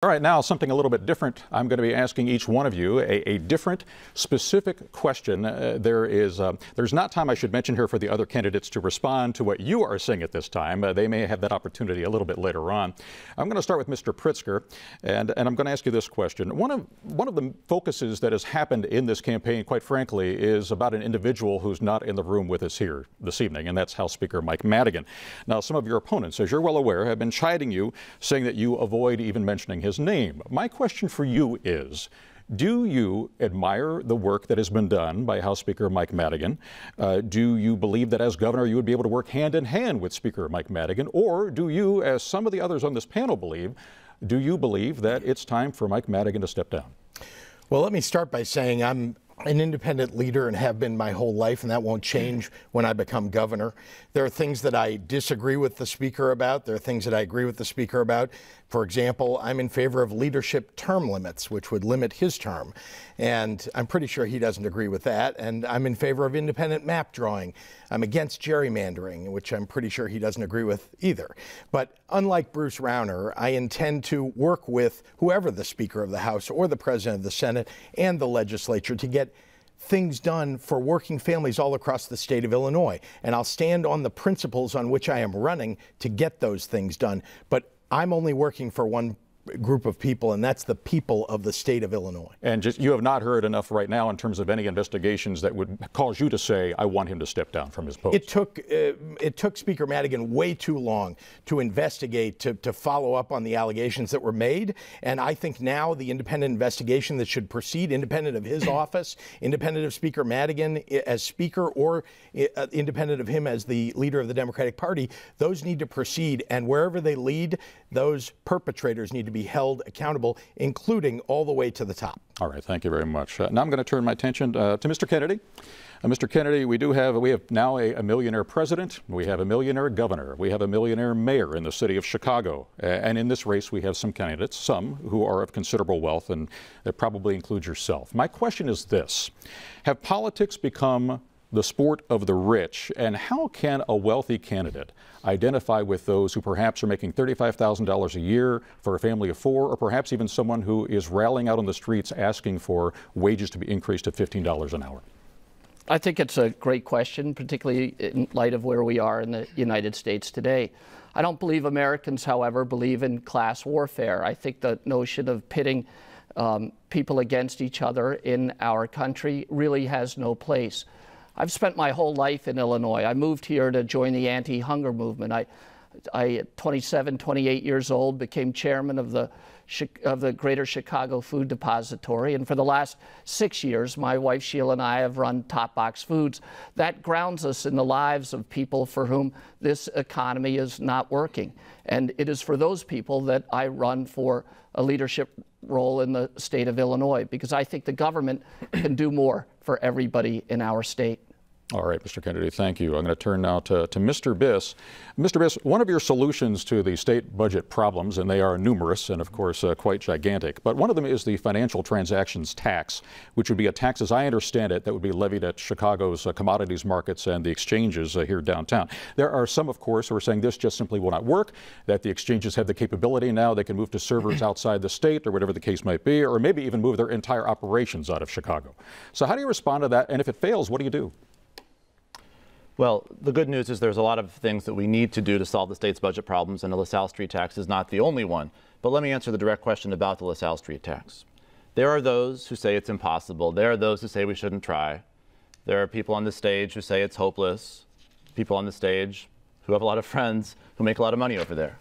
All right, now something a little bit different. I'm going to be asking each one of you a different, specific question. There's not time, I should mention here, for the other candidates to respond to what you are saying at this time. They may have that opportunity a little bit later on. I'm going to start with Mr. Pritzker, and I'm going to ask you this question. One of the focuses that has happened in this campaign, quite frankly, is about an individual who's not in the room with us here this evening, and that's House Speaker Mike Madigan. Now, some of your opponents, as you're well aware, have been chiding you, saying that you avoid even mentioning his name. My question for you is, do you admire the work that has been done by House Speaker Mike Madigan? Do you believe that as governor you would be able to work hand in hand with Speaker Mike Madigan? Or do you, as some of the others on this panel believe, do you believe that it's time for Mike Madigan to step down? Well, let me start by saying I'm an independent leader and have been my whole life, and that won't change when I become governor. There are things that I disagree with the speaker about. There are things that I agree with the speaker about. For example, I'm in favor of leadership term limits, which would limit his term. And I'm pretty sure he doesn't agree with that. And I'm in favor of independent map drawing. I'm against gerrymandering, which I'm pretty sure he doesn't agree with either. But unlike Bruce Rauner, I intend to work with whoever the Speaker of the House or the President of the Senate and the legislature to get things done for working families all across the state of Illinois. And I'll stand on the principles on which I am running to get those things done. But I'm only working for one group of people, and that's the people of the state of Illinois. And you have not heard enough right now in terms of any investigations that would cause you to say, I want him to step down from his post. It took Speaker Madigan way too long to investigate, to follow up on the allegations that were made. And I think now the independent investigation that should proceed, independent of his office, independent of Speaker Madigan as Speaker, or independent of him as the leader of the Democratic Party, those need to proceed. And wherever they lead, those perpetrators need to be held accountable, including all the way to the top. All right, thank you very much. Now I'm going to turn my attention to Mr. Kennedy. Mr. Kennedy, we have now a millionaire president, we have a millionaire governor, we have a millionaire mayor in the city of Chicago. And in this race we have some candidates, some who are of considerable wealth, and that probably includes yourself. My question is this: have politics become the sport of the rich, and how can a wealthy candidate identify with those who perhaps are making $35,000 a year for a family of four, or perhaps even someone who is rallying out on the streets asking for wages to be increased to $15 an hour? I think it's a great question, particularly in light of where we are in the United States today. I don't believe Americans, however, believe in class warfare. I think the notion of pitting people against each other in our country really has no place. I've spent my whole life in Illinois. I moved here to join the anti-hunger movement. I at 27, 28 years old, became chairman of the Greater Chicago Food Depository. And for the last 6 years, my wife Sheila and I have run Top Box Foods. That grounds us in the lives of people for whom this economy is not working. And it is for those people that I run for a leadership role in the state of Illinois, because I think the government can do more for everybody in our state. All right, Mr. Kennedy, thank you. I'm going to turn now to Mr. Biss. Mr. Biss, one of your solutions to the state budget problems, and they are numerous and, of course, quite gigantic, but one of them is the financial transactions tax, which would be a tax, as I understand it, that would be levied at Chicago's commodities markets and the exchanges here downtown. There are some, of course, who are saying this just simply will not work, that the exchanges have the capability now, they can move to servers outside the state or whatever the case might be, or maybe even move their entire operations out of Chicago. So how do you respond to that? And if it fails, what do you do? Well, the good news is there's a lot of things that we need to do to solve the state's budget problems, and the LaSalle Street tax is not the only one. But let me answer the direct question about the LaSalle Street tax. There are those who say it's impossible. There are those who say we shouldn't try. There are people on the stage who say it's hopeless. People on the stage who have a lot of friends who make a lot of money over there.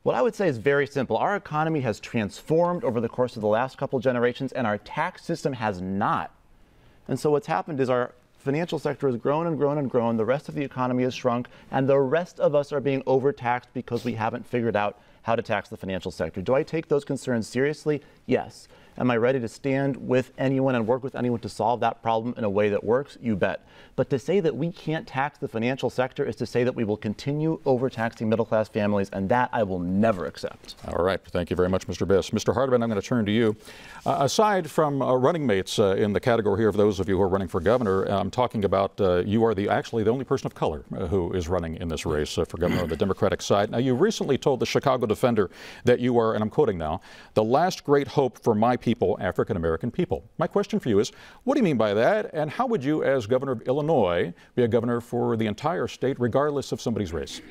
What I would say is very simple. Our economy has transformed over the course of the last couple generations, and our tax system has not. And so what's happened is our financial sector has grown and grown and grown. The rest of the economy has shrunk, and the rest of us are being overtaxed because we haven't figured out how to tax the financial sector. Do I take those concerns seriously? Yes. Am I ready to stand with anyone and work with anyone to solve that problem in a way that works? You bet. But to say that we can't tax the financial sector is to say that we will continue overtaxing middle-class families, and that I will never accept. All right. Thank you very much, Mr. Biss. Mr. Hardeman, I'm going to turn to you. Aside from running mates in the category here of those of you who are running for governor, I'm talking about you are actually the only person of color who is running in this race for governor on the Democratic side. Now, you recently told the Chicago Defender that you are, and I'm quoting now, the last great hope for my people, African-American people. My question for you is, what do you mean by that, and how would you, as governor of Illinois, be a governor for the entire state, regardless of somebody's race?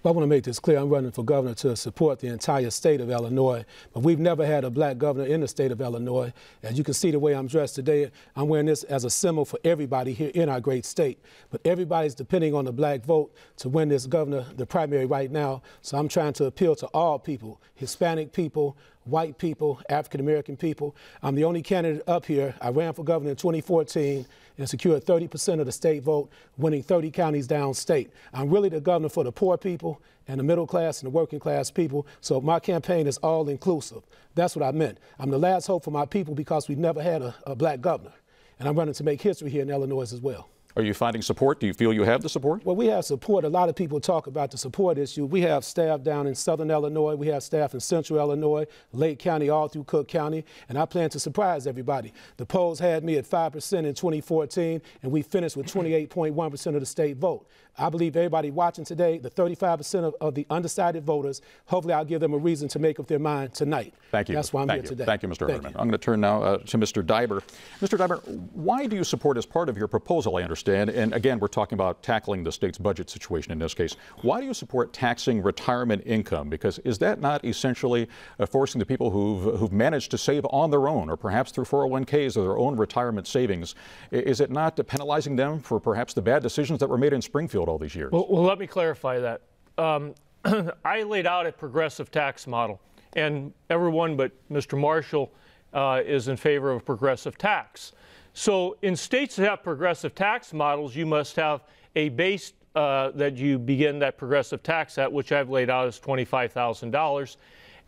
I want to make this clear. I'm running for governor to support the entire state of Illinois, but we've never had a black governor in the state of Illinois. As you can see the way I'm dressed today, I'm wearing this as a symbol for everybody here in our great state. But everybody's depending on the black vote to win this governor, the primary right now. So I'm trying to appeal to all people, Hispanic people, white people, African-American people. I'm the only candidate up here. I ran for governor in 2014 and secured 30% of the state vote, winning 30 counties downstate. I'm really the governor for the poor people and the middle class and the working class people. So my campaign is all inclusive. That's what I meant. I'm the last hope for my people because we've never had a black governor. And I'm running to make history here in Illinois as well. Are you finding support? Do you feel you have the support? Well, we have support. A lot of people talk about the support issue. We have staff down in southern Illinois. We have staff in central Illinois, Lake County, all through Cook County. And I plan to surprise everybody. The polls had me at 5% in 2014, and we finished with 28.1% of the state vote. I believe everybody watching today, the 35% of the undecided voters, hopefully I'll give them a reason to make up their mind tonight. Thank you. That's why I'm here today. Thank you, Mr. Hardeman. I'm going to turn now to Mr. Diber. Mr. Diber, why do you support, as part of your proposal, I understand, and again, we're talking about tackling the state's budget situation in this case, why do you support taxing retirement income? Because is that not essentially forcing the people who've managed to save on their own, or perhaps through 401ks or their own retirement savings, is it not penalizing them for perhaps the bad decisions that were made in Springfield all these years? Well, let me clarify that. I laid out a progressive tax model, and everyone but Mr. Marshall is in favor of progressive tax. So in states that have progressive tax models, you must have a base that you begin that progressive tax at, which I've laid out as $25,000.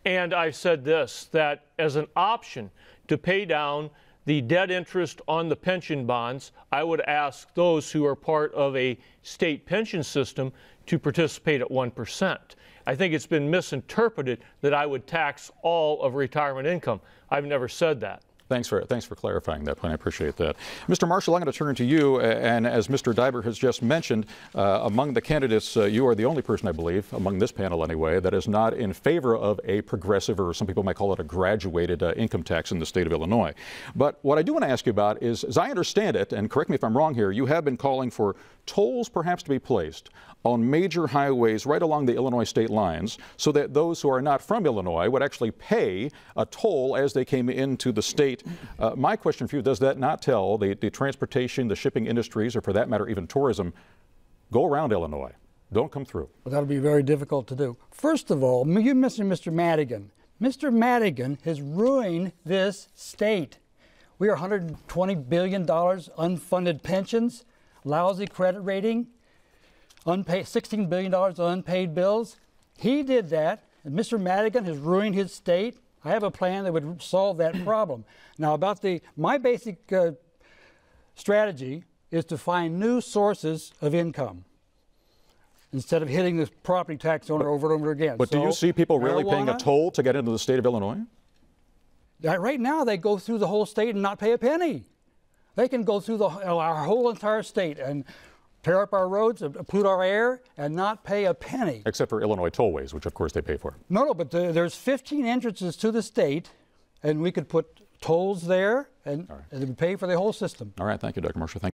And I've said this, that as an option to pay down the debt interest on the pension bonds, I would ask those who are part of a state pension system to participate at 1%. I think it's been misinterpreted that I would tax all of retirement income. I've never said that. Thanks for clarifying that point. I appreciate that. Mr. Marshall, I'm going to turn to you. And as Mr. Diber has just mentioned, among the candidates, you are the only person, I believe, among this panel anyway, that is not in favor of a progressive, or some people might call it a graduated income tax in the state of Illinois. But what I do want to ask you about is, as I understand it, and correct me if I'm wrong here, you have been calling for tolls perhaps to be placed on major highways right along the Illinois state lines so that those who are not from Illinois would actually pay a toll as they came into the state. My question for you, does that not tell the transportation, the shipping industries, or for that matter even tourism, go around Illinois, don't come through? Well, that'll be very difficult to do. First of all, you mentioned Mr. Madigan. Mr. Madigan has ruined this state. We are $120 billion unfunded pensions, lousy credit rating, $16 billion of unpaid bills. He did that, and Mr. Madigan has ruined his state. I have a plan that would solve that problem. Now, about my basic strategy is to find new sources of income instead of hitting the property tax owner over and over again. But do you see people really paying a toll to get into the state of Illinois? Right now, they go through the whole state and not pay a penny. They can go through our whole entire state and tear up our roads, pollute our air, and not pay a penny. Except for Illinois tollways, which of course they pay for. No, but there's 15 entrances to the state, and we could put tolls there, and it would pay for the whole system. All right, thank you, Dr. Marshall. Thank you.